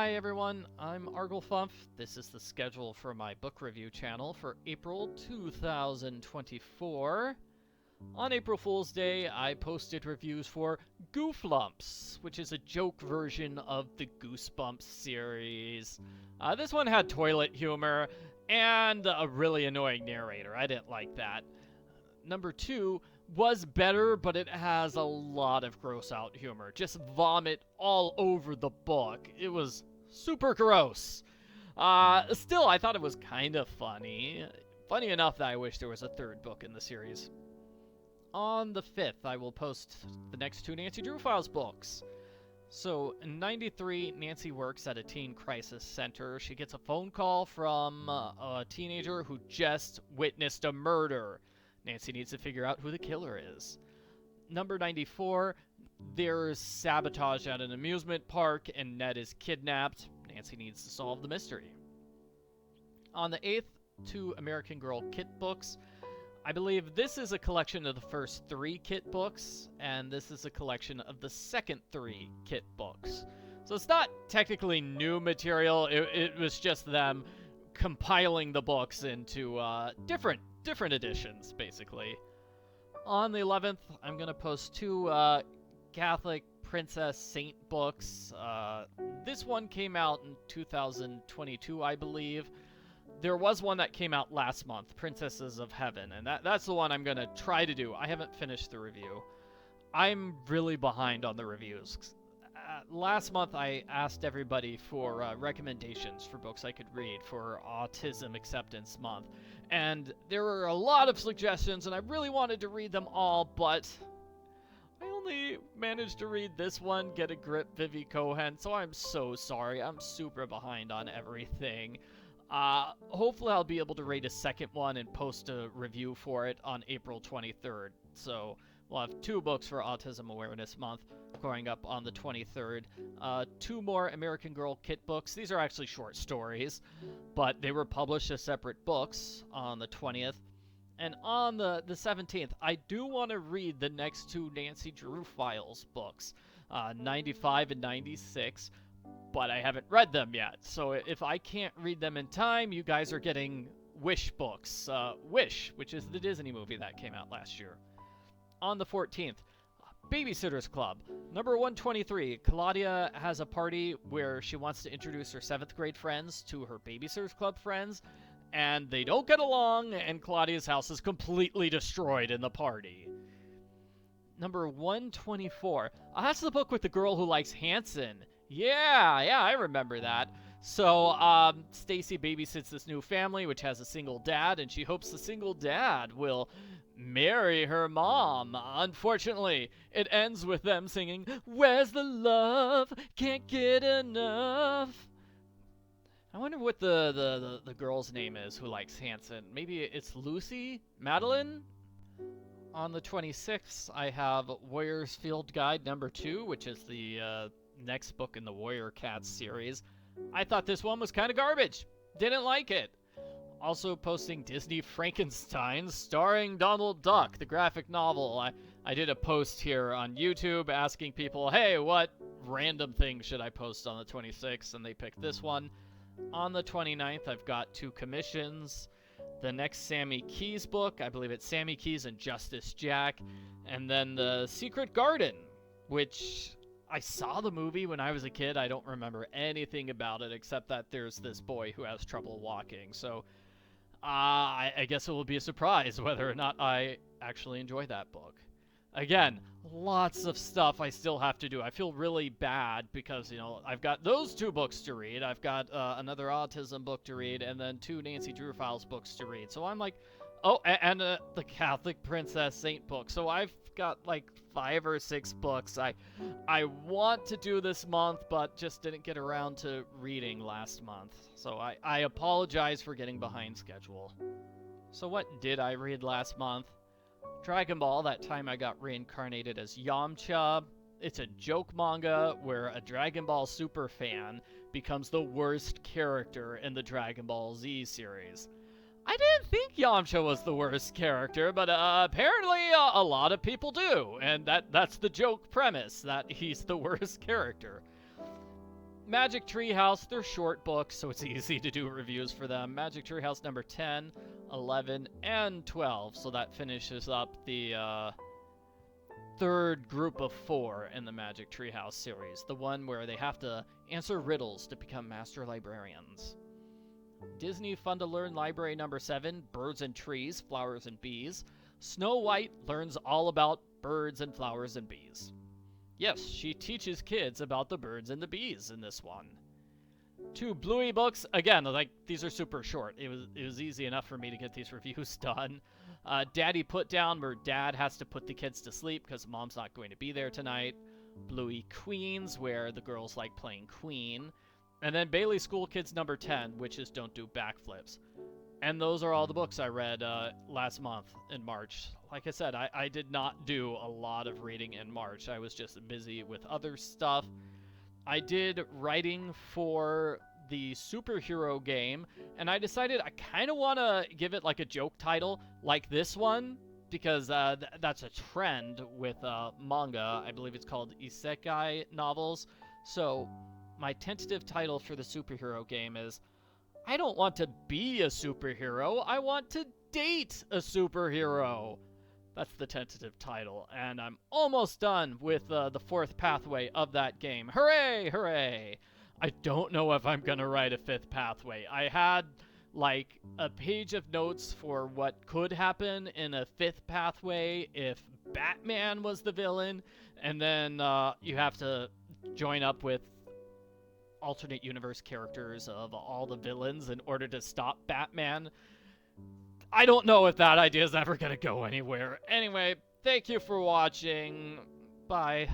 Hi everyone, I'm Arglefump. This is the schedule for my book review channel for April 2024. On April Fool's Day, I posted reviews for Gooseflumps, which is a joke version of the Goosebumps series. This one had toilet humor and a really annoying narrator. I didn't like that. Number 2 was better, but it has a lot of gross out humor. Just vomit all over the book. It was super gross. Still, I thought it was kind of funny. Funny enough that I wish there was a third book in the series. On the 5th, I will post the next two Nancy Drew Files books. So, in 93, Nancy works at a teen crisis center. She gets a phone call from a teenager who just witnessed a murder. Nancy needs to figure out who the killer is. Number 94, there's sabotage at an amusement park and Ned is kidnapped. Nancy needs to solve the mystery. On the 8th, two American Girl Kit books. I believe this is a collection of the first 3 Kit books, and this is a collection of the second 3 Kit books. So it's not technically new material, it was just them compiling the books into different editions, basically. On the 11th, I'm going to post 2 Catholic Princess Saint books. This one came out in 2022, I believe. There was one that came out last month, Princesses of Heaven, and that's the one I'm going to try to do. I haven't finished the review. I'm really behind on the reviews. Last month, I asked everybody for recommendations for books I could read for Autism Acceptance Month. And there were a lot of suggestions, and I really wanted to read them all, but I only managed to read this one, Get a Grip, Vivy Cohen, so I'm so sorry. I'm super behind on everything. Hopefully I'll be able to rate a second one and post a review for it on April 23rd. So we'll have 2 books for Autism Awareness Month going up on the 23rd. 2 more American Girl Kit books. These are actually short stories, but they were published as separate books on the 20th. And on the 17th, I do want to read the next 2 Nancy Drew Files books, 95 and 96, but I haven't read them yet. So if I can't read them in time, you guys are getting Wish books. Wish, which is the Disney movie that came out last year. On the 14th, Babysitter's Club. Number 123, Claudia has a party where she wants to introduce her 7th grade friends to her Babysitter's Club friends, and they don't get along, and Claudia's house is completely destroyed in the party. Number 124, that's the book with the girl who likes Hanson. Yeah, I remember that. So, Stacy babysits this new family, which has a single dad, and she hopes the single dad will marry her mom. Unfortunately, it ends with them singing, "Where's the love? Can't get enough." I wonder what the girl's name is who likes Hanson. Maybe it's Lucy? Madeline? On the 26th, I have Warrior's Field Guide number 2, which is the next book in the Warrior Cats series. I thought this one was kind of garbage. Didn't like it. Also posting Disney Frankenstein starring Donald Duck, the graphic novel. I did a post here on YouTube asking people, hey, what random thing should I post on the 26th? And they picked this one. On the 29th, I've got 2 commissions. The next Sammy Keys book, I believe it's Sammy Keys and Justice Jack. And then The Secret Garden, which I saw the movie when I was a kid. I don't remember anything about it except that there's this boy who has trouble walking. So I guess it will be a surprise whether or not I actually enjoy that book. Again, lots of stuff I still have to do. I feel really bad because, I've got those 2 books to read. I've got another autism book to read and then 2 Nancy Drew Files books to read. So I'm like, oh, and the Catholic Princess Saint book. So I've got like 5 or 6 books I want to do this month, but just didn't get around to reading last month. So I apologize for getting behind schedule. So what did I read last month? DragonBall, that time I got reincarnated as Yamcha. It's a joke manga where a Dragon Ball super fan becomes the worst character in the Dragon Ball Z series. I didn't think Yamcha was the worst character, but apparently a lot of people do, and that's the joke premise, that he's the worst character. Magic Treehouse, they're short books, so it's easy to do reviews for them. Magic Treehouse number 10, 11, and 12. So that finishes up the third group of 4 in the Magic Treehouse series. The one where they have to answer riddles to become master librarians. Disney Fun to Learn Library number 7, Birds and Trees, Flowers and Bees. Snow White learns all about birds and flowers and bees. Yes, she teaches kids about the birds and the bees in this one. 2 Bluey books. Again, like, these are super short. It was easy enough for me to get these reviews done. Daddy Put Down, where Dad has to put the kids to sleep because Mom's not going to be there tonight. Bluey Queens, where the girls like playing Queen. And then Bailey School Kids number 10, Witches Don't Do Backflips. And those are all the books I read last month in March. Like I said, I did not do a lot of reading in March. I was just busy with other stuff. I did writing for the superhero game, and I decided I kind of want to give it like a joke title like this one, because that's a trend with manga. I believe it's called isekai novels. So my tentative title for the superhero game is, I don't want to be a superhero, I want to date a superhero. That's the tentative title, and I'm almost done with the 4th pathway of that game. Hooray, hooray! I don't know if I'm gonna write a 5th pathway. I had like a page of notes for what could happen in a 5th pathway if Batman was the villain, and then you have to join up with alternate universe characters of all the villains in order to stop Batman. I don't know if that idea is ever going to go anywhere. Anyway, thank you for watching. Bye.